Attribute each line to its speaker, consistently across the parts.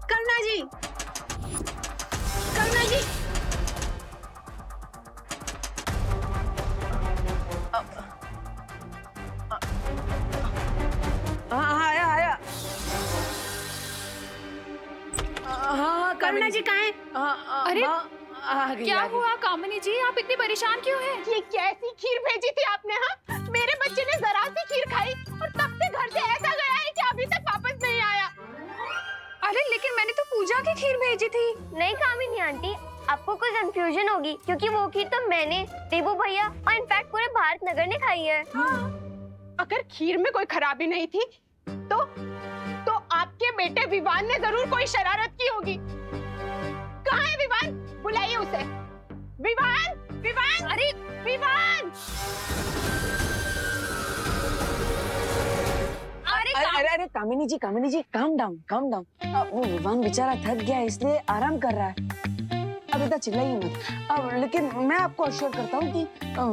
Speaker 1: करुणा जी, करुणा जी।
Speaker 2: हाँ आया। हाँ
Speaker 1: करुणा जी कहाँ है?
Speaker 3: अरे,
Speaker 2: आ गई,
Speaker 3: क्या
Speaker 2: आ गई।
Speaker 3: हुआ कामिनी जी, आप इतनी परेशान क्यों हैं?
Speaker 1: ये कैसी खीर भेजी थी आपने? हाँ, मेरे बच्चे ने जरा सी खीर खाई और तब से घर से ऐसा गया है कि अभी तक वापस नहीं आया।
Speaker 3: अरे लेकिन मैंने तो पूजा की खीर भेजी थी।
Speaker 4: नहीं कामिनी आंटी, आपको कोई कंफ्यूजन होगी क्योंकि वो खीर तो मैंने, देवू भैया और इनफैक्ट पूरे भारत नगर ने खाई है।
Speaker 1: अगर खीर में कोई खराबी नहीं थी तो आपके बेटे विवान ने जरूर कोई शरारत की होगी। कहाँ है विवान? बुलाइए उसे। विवान, विवान, अरे विवान!
Speaker 2: अरे कामिनी जी काम डाउन। वो विवान बेचारा थक गया इसलिए आराम कर रहा है। अब इतना चिल्लाइए मत। अब लेकिन मैं आपको अश्योर करता हूँ कि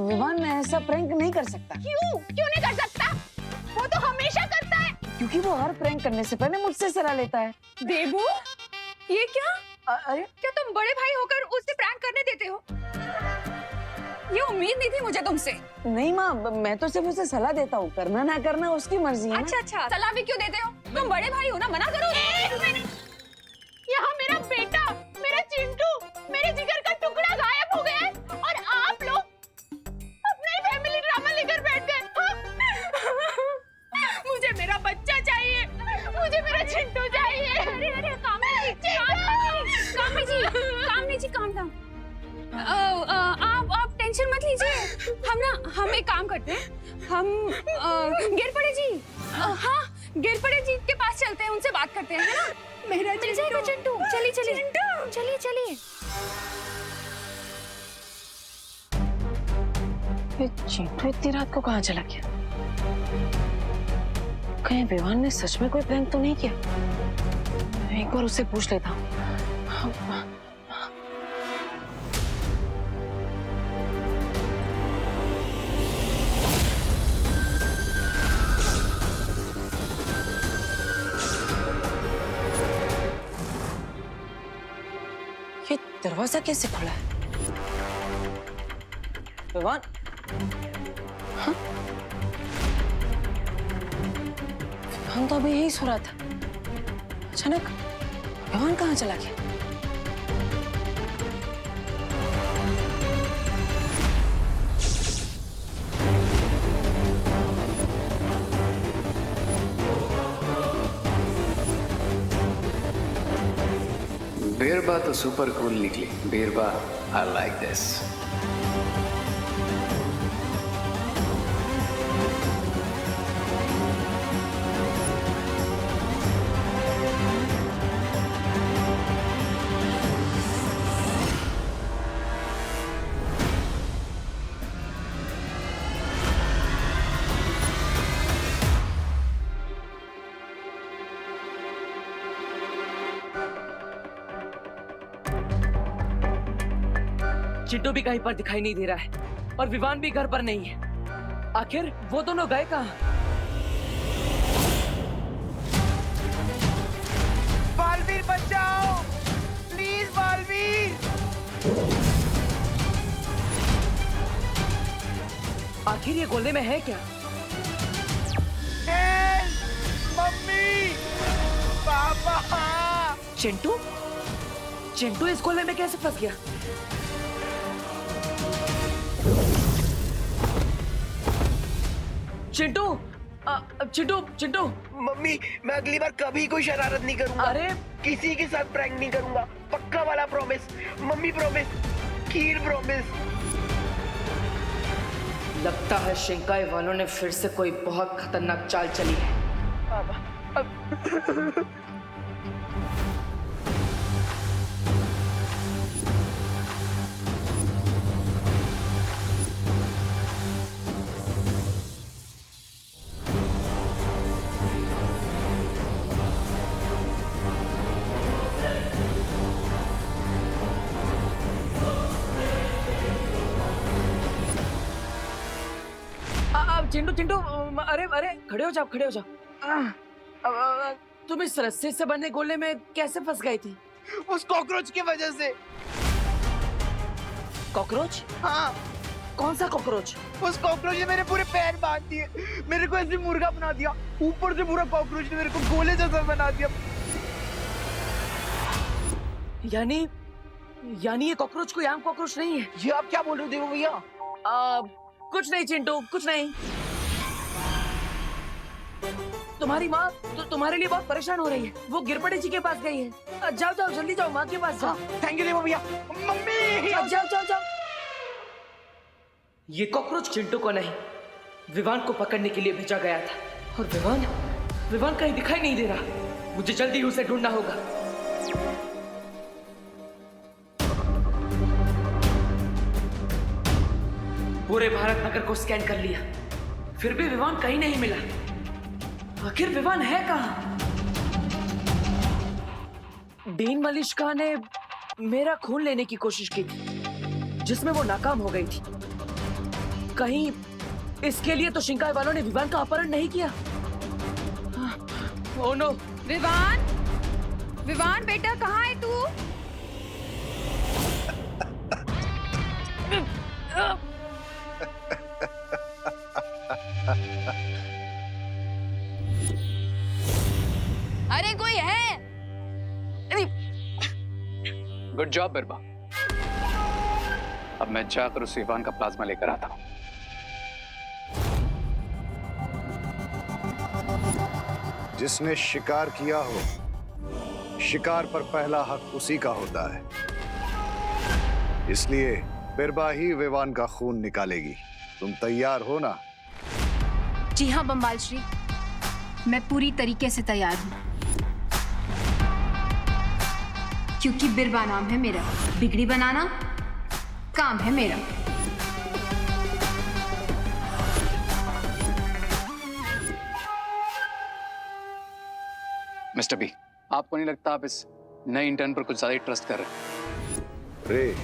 Speaker 2: विवान ऐसा प्रैंक नहीं कर सकता।
Speaker 1: क्यों नहीं कर सकता? वो तो हमेशा करता है।
Speaker 2: क्योंकि वो हर प्रैंक करने से पहले मुझसे सलाह लेता है।
Speaker 3: देबू, ये क्या?
Speaker 2: अरे
Speaker 3: क्या तुम बड़े भाई होकर उससे प्रैंक करने देते हो? ये उम्मीद नहीं थी मुझे तुमसे।
Speaker 2: नहीं माँ, मैं तो सिर्फ उसे सलाह देता हूँ, करना ना करना उसकी मर्जी है।
Speaker 3: अच्छा, सलाह भी क्यों देते हो? तुम बड़े भाई हो ना, मना करो।
Speaker 1: यहाँ मेरा बेटा, मेरा चिंटू, मेरे जिगर का टुकड़ा गायब हो गया है और आप लोग अपना ही फैमिली ड्रामा लेकर बैठ गए। हाँ? मुझे मेरा बच्चा चाहिए, मुझे मेरा चिंटू चाहिए।
Speaker 3: अरे कामिनी जी काम डाउन। आप टेंशन मत लीजिए। हम एक काम करते हैं, हम गिरपड़े जी, हाँ गिरपड़े जी के पास चलते हैं, उनसे बात करते हैं, है ना?
Speaker 1: मेरा
Speaker 3: मिल जाएगा चिंटू। चलिए।
Speaker 2: ये चिंटू इतनी रात को कहाँ चला गया? कहीं विवान ने सच में कोई प्रैंक तो नहीं किया? एक बार उससे पूछ लेता हूँ। ये दरवाजा कैसे खुला है? विवान, हाँ? विवान तो अभी यही सो रहा था। अचानक विवान कहाँ चला गया?
Speaker 5: बीरबा तो सुपर कूल निकली। बीरबा, आई लाइक दिस।
Speaker 6: चिंटू भी कहीं पर दिखाई नहीं दे रहा है और विवान भी घर पर नहीं है। आखिर वो दोनों गए कहाँ?
Speaker 7: बालवीर बचाओ, प्लीज बालवीर।
Speaker 6: आखिर ये गोले में है क्या?
Speaker 7: मम्मी, पापा।
Speaker 6: चिंटू इस गोले में कैसे फंस गया? चिंटू।
Speaker 7: मम्मी, मैं अगली बार कभी कोई शरारत नहीं करूंगा।
Speaker 6: अरे
Speaker 7: किसी के साथ प्रैंक नहीं करूंगा, पक्का वाला प्रॉमिस। मम्मी प्रॉमिस, खीर प्रॉमिस।
Speaker 6: लगता है शिंकाई वालों ने फिर से कोई बहुत खतरनाक चाल चली है। चिंटू चिंटू अरे अरे खड़े हो जाओ, खड़े हो जाओ। तुम इस रस्से से बने गोले में कैसे फंस गई थी?
Speaker 7: उस कॉकरोच की वजह से।
Speaker 6: कॉकरोच?
Speaker 7: हाँ,
Speaker 6: कौन सा कॉकरोच?
Speaker 7: उस कॉकरोच ने मेरे पूरे पैर बांध दिए, मेरे को ऐसे मुर्गा बना दिया, ऊपर से पूरा कॉकरोच ने मेरे को गोले जैसा बना दिया।
Speaker 6: यानी ये कॉकरोच कोई आम कॉकरोच नहीं है।
Speaker 7: ये आप क्या बोल रहे हो देवो भैया?
Speaker 6: कुछ नहीं चिंटू, कुछ नहीं। तुम्हारी माँ तो तुम्हारे लिए बहुत परेशान हो रही है। वो गिरपड़े जी के पास गई है। जाओ जाओ जल्दी जाओ, माँ के पास जाओ।
Speaker 7: थैंक यू देवो भैया। मम्मी
Speaker 6: जाओ जाओ जाओ जाओ। ये कॉकरोच चिंटू को नहीं, विवान को पकड़ने के लिए भेजा गया था। और विवान कहीं दिखाई नहीं दे रहा। मुझे जल्दी उसे ढूंढना होगा। पूरे भारत नगर को स्कैन कर लिया, फिर भी विवान कहीं नहीं मिला। आखिर विवान है कहाँ? डीन मलिश्का ने मेरा खून लेने की कोशिश की थी, जिसमें वो नाकाम हो गई थी। कहीं इसके लिए तो शिंकाई वालों ने विवान का अपहरण नहीं किया? Oh no.
Speaker 3: विवान बेटा कहाँ है तू? अरे कोई है?
Speaker 5: Good job Birba. अब मैं जाकर उस विवान का प्लाज्मा लेकर आता हूँ।
Speaker 8: जिसने शिकार किया हो, शिकार पर पहला हक उसी का होता है। इसलिए बिरबा ही विवान का खून निकालेगी। तुम तैयार हो ना?
Speaker 3: जी हाँ बम्बाल श्री, मैं पूरी तरीके से तैयार हूँ। क्योंकि बिरबा नाम है मेरा, बिगड़ी बनाना काम है मेरा।
Speaker 5: मिस्टर बी, आपको नहीं लगता आप इस नए इंटर्न पर कुछ ज्यादा ही ट्रस्ट कर रहे हैं?
Speaker 8: रे,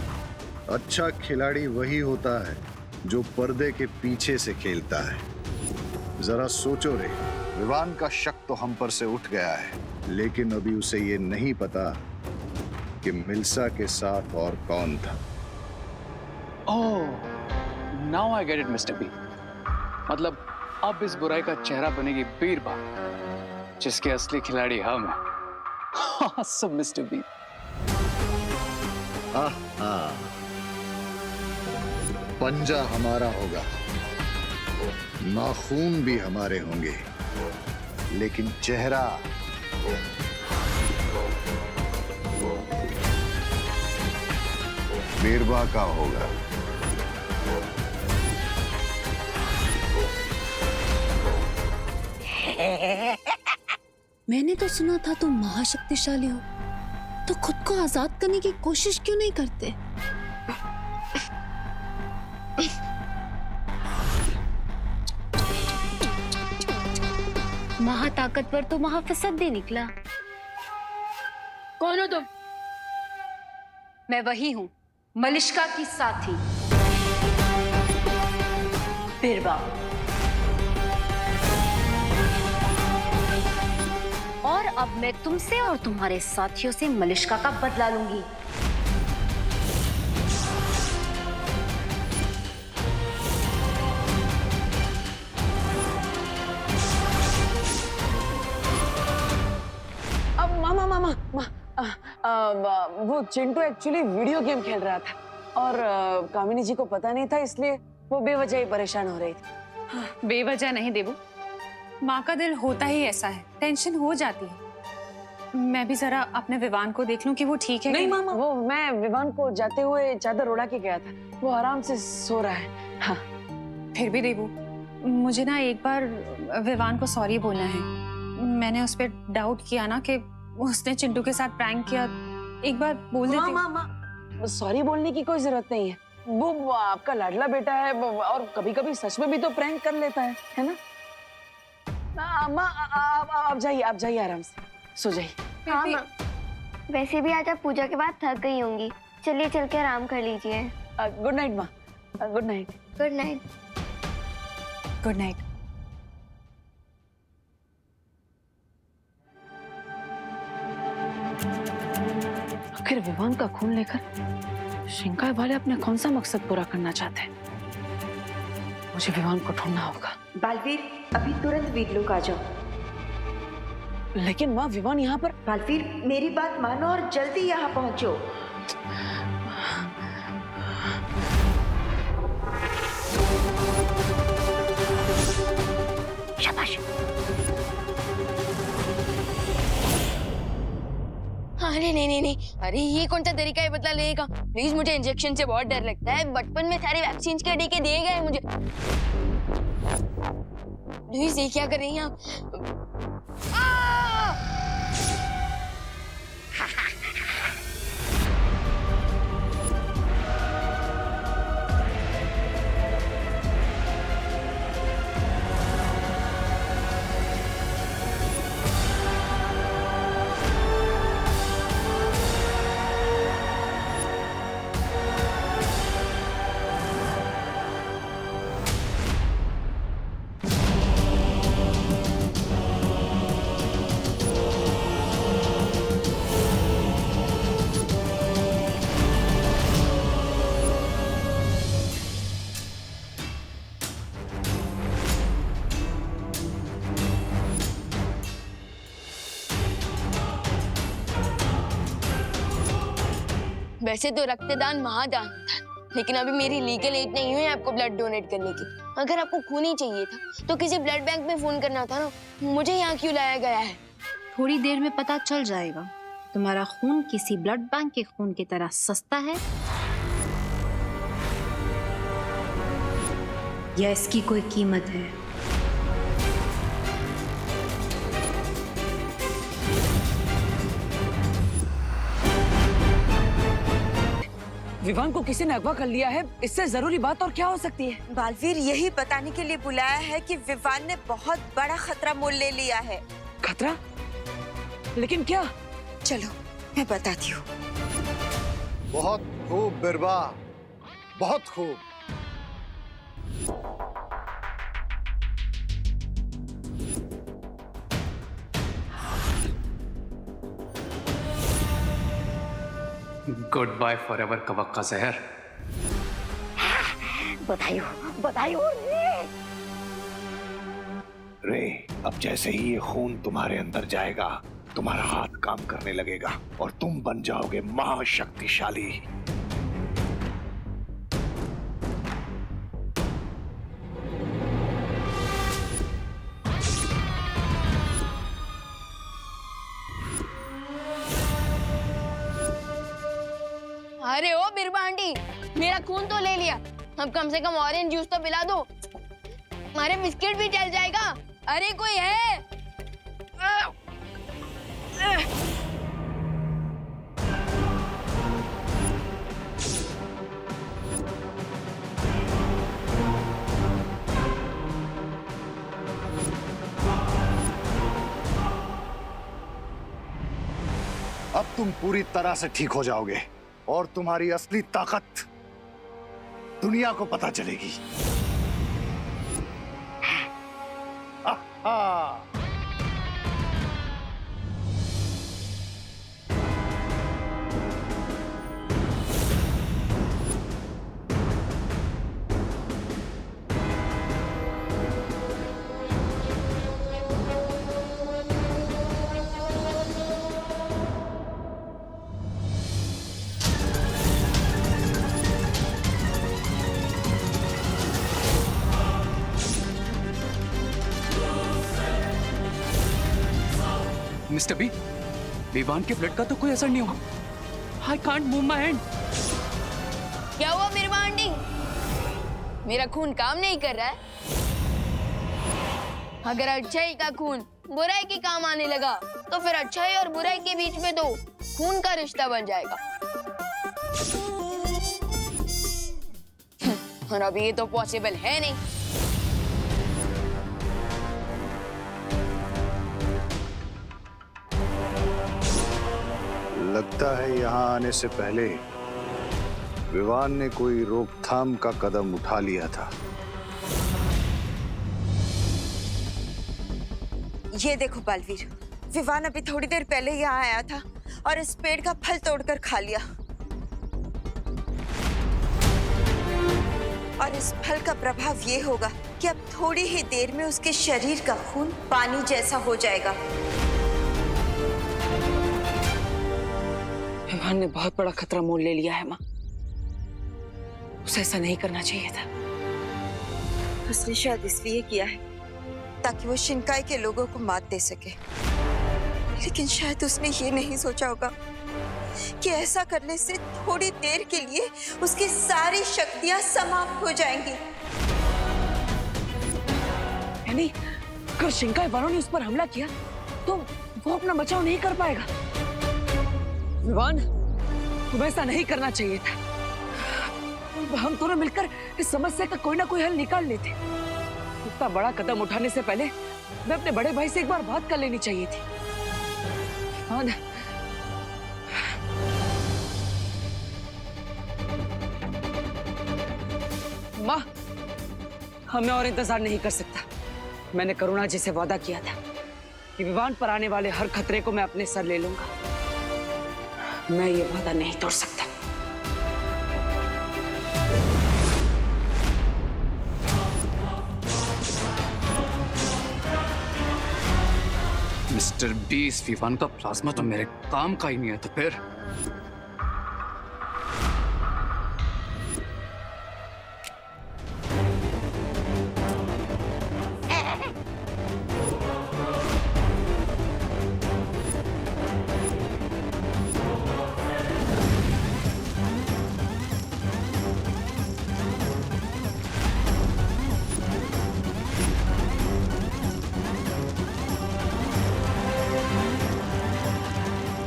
Speaker 8: अच्छा खिलाड़ी वही होता है जो पर्दे के पीछे से खेलता है। जरा सोचो रे, विवान का शक तो हम पर से उठ गया है, लेकिन अभी उसे ये नहीं पता कि मिल्सा के साथ और कौन था।
Speaker 5: Oh, now I get it mister B. मतलब अब इस बुराई का चेहरा बनेगी बीरबा, जिसके असली खिलाड़ी हम हैं। सब मिस्टर बी।
Speaker 8: पंजा हमारा होगा, नाखून भी हमारे होंगे, लेकिन चेहरा बीरबा का होगा।
Speaker 9: मैंने तो सुना था तुम महाशक्तिशाली हो, तो खुद को आजाद करने की कोशिश क्यों नहीं करते? महाताकतवर तो महाफसद्दी निकला।
Speaker 3: कौन हो तुम? मैं वही हूँ, मलिश्का की साथी बिरबा। और अब मैं तुमसे और तुम्हारे साथियों से मलिश्का का बदला लूंगी।
Speaker 2: वो चिंटू एक्चुअली वीडियो गेम खेल रहा था और कामिनी जी को पता नहीं था, इसलिए वो बेवजह ही परेशान हो रही थी।
Speaker 3: बेवजह नहीं देबू, माँ का दिल होता ही ऐसा है, टेंशन हो जाती है। मैं भी जरा अपने विवान को देख लूं कि वो ठीक है।
Speaker 2: नहीं मामा, वो मैं विवान को जाते हुए चादर उड़ा के गया था, वो आराम से सो रहा है। हाँ।
Speaker 3: फिर भी देबू, मुझे ना एक बार विवान को सॉरी बोलना है। मैंने उस पर डाउट किया ना कि उसने चिंटू के साथ प्रैंक किया। एक बार बोल देती
Speaker 2: हूँ। सॉरी बोलने की कोई जरूरत नहीं है, वो आपका लाडला बेटा है और कभी-कभी सच में भी तो प्रैंक कर लेता है ना? अम्मा आप जाइए आराम से सो जाइए।
Speaker 4: हाँ माँ, वैसे भी आज आप पूजा के बाद थक गई होंगी, चलिए चल के आराम कर लीजिए।
Speaker 2: गुड नाइट माँ। Good night.
Speaker 4: Good night.
Speaker 3: Good night.
Speaker 2: आखिर विवान का खून लेकर शिंकाई वाले अपने कौन सा मकसद पूरा करना चाहते हैं? मुझे विवान को ढूंढना होगा।
Speaker 10: बालवीर, अभी तुरंत वीरलोक आ जाओ।
Speaker 2: लेकिन माँ, विवान यहाँ पर।
Speaker 10: बालवीर, मेरी बात मानो और जल्दी यहाँ पहुंचो।
Speaker 4: शाबाश। अरे नहीं, अरे ये कौन सा तरीका है बदला लेने का? प्लीज, मुझे इंजेक्शन से बहुत डर लगता है। बचपन में सारे वैक्सीन के टीके दिए गए मुझे। प्लीज, ये क्या कर रही हैं आप? वैसे तो रक्तदान महादान था, लेकिन अभी मेरी लीगल एज नहीं हुई आपको ब्लड डोनेट करने की। अगर आपको खून ही चाहिए था तो किसी ब्लड बैंक में फोन करना था ना। मुझे यहाँ क्यों लाया गया है?
Speaker 9: थोड़ी देर में पता चल जाएगा तुम्हारा खून किसी ब्लड बैंक के खून की तरह सस्ता है या इसकी कोई कीमत है।
Speaker 2: विवान को किसी ने अगवा कर लिया है, इससे जरूरी बात और क्या हो सकती है?
Speaker 10: बालवीर, यही बताने के लिए बुलाया है कि विवान ने बहुत बड़ा खतरा मोल ले लिया है।
Speaker 2: खतरा? लेकिन क्या?
Speaker 10: चलो मैं बताती हूँ।
Speaker 8: बहुत खूब बिरबा, बहुत खूब।
Speaker 5: गुड बाय फॉर एवर कवक्का जहर।
Speaker 10: बधाई हो
Speaker 11: रे, अब जैसे ही ये खून तुम्हारे अंदर जाएगा, तुम्हारा हाथ काम करने लगेगा और तुम बन जाओगे महाशक्तिशाली।
Speaker 4: अरे ओ बिरबा आंटी, मेरा खून तो ले लिया, अब कम से कम ऑरेंज जूस तो पिला दो। हमारे बिस्किट भी चल जाएगा। अरे कोई है?
Speaker 8: अब तुम पूरी तरह से ठीक हो जाओगे और तुम्हारी असली ताकत दुनिया को पता चलेगी।
Speaker 5: मिस्टर बी, विवान के ब्लड का तो कोई असर नहीं हुआ। I can't move my hand.
Speaker 4: क्या हुआ बिरबा आंटी? मेरा खून काम नहीं कर रहा है? अगर अच्छाई का खून बुराई के काम आने लगा तो फिर अच्छाई और बुराई के बीच में तो खून का रिश्ता बन जाएगा। और अभी ये तो पॉसिबल है नहीं।
Speaker 8: लगता है यहाँ आने से पहले विवान ने कोई रोकथाम का कदम उठा लिया था।
Speaker 10: ये देखो बालवीर, विवान अभी थोड़ी देर पहले यहाँ आया था और इस पेड़ का फल तोड़कर खा लिया। और इस फल का प्रभाव ये होगा कि अब थोड़ी ही देर में उसके शरीर का खून पानी जैसा हो जाएगा।
Speaker 2: विवान ने बहुत बड़ा खतरा मोल ले लिया है माँ। उसे ऐसा नहीं करना चाहिए था।
Speaker 10: उसने शायद इसलिए किया है ताकि वो शिनकाई के लोगों को मात दे सके, लेकिन शायद उसने ये नहीं सोचा होगा कि ऐसा करने से थोड़ी देर के लिए उसकी सारी शक्तियां समाप्त हो जाएंगी।
Speaker 2: यानी अगर शिंकाई वालों ने उस पर हमला किया तो वो अपना बचाव नहीं कर पाएगा। विवान, तुम्हें ऐसा नहीं करना चाहिए था। हम दोनों मिलकर इस समस्या का कोई ना कोई हल निकाल लेते। इतना बड़ा कदम उठाने से पहले मैं अपने बड़े भाई से एक बार बात कर लेनी चाहिए थी। विवान, माँ, हमें और इंतजार नहीं कर सकता। मैंने करुणा जी से वादा किया था कि विवान पर आने वाले हर खतरे को मैं अपने सर ले लूंगा। मैं ये वादा नहीं तोड़ सकता।
Speaker 5: मिस्टर बीस, विवान का प्लाज्मा तो मेरे काम का ही नहीं है, तो फिर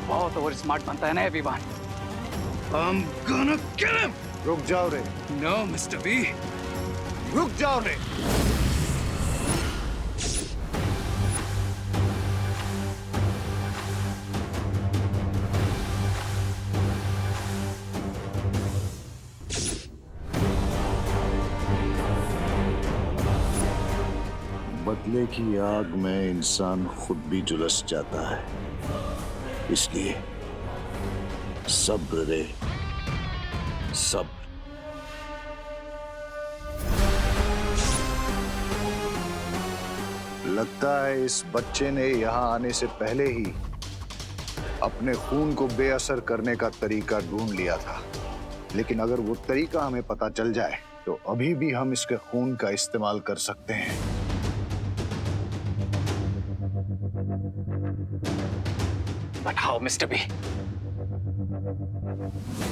Speaker 5: बहुत ओवर स्मार्ट बनता है ना ये Vivaan. I'm gonna kill him!
Speaker 8: रुक जाओ रे,
Speaker 5: No, Mr. B.
Speaker 8: रुक जाओ रे। बदले की आग में इंसान खुद भी झुलस जाता है, इसलिए सब्र रे, सब्र। लगता है इस बच्चे ने यहाँ आने से पहले ही अपने खून को बेअसर करने का तरीका ढूंढ लिया था। लेकिन अगर वो तरीका हमें पता चल जाए तो अभी भी हम इसके खून का इस्तेमाल कर सकते हैं।
Speaker 5: But how, Mr. B?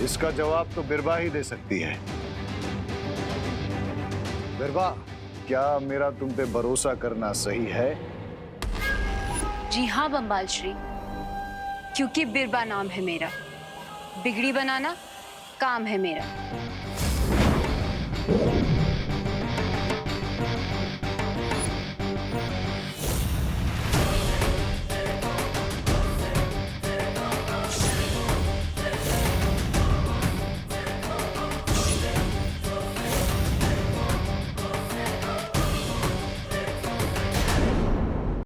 Speaker 8: इसका जवाब तो बिरबा ही दे सकती है। बिरबा, क्या मेरा तुम पे भरोसा करना सही है?
Speaker 3: जी हाँ बम्बाल श्री, क्योंकि बिरबा नाम है मेरा, बिगड़ी बनाना काम है मेरा।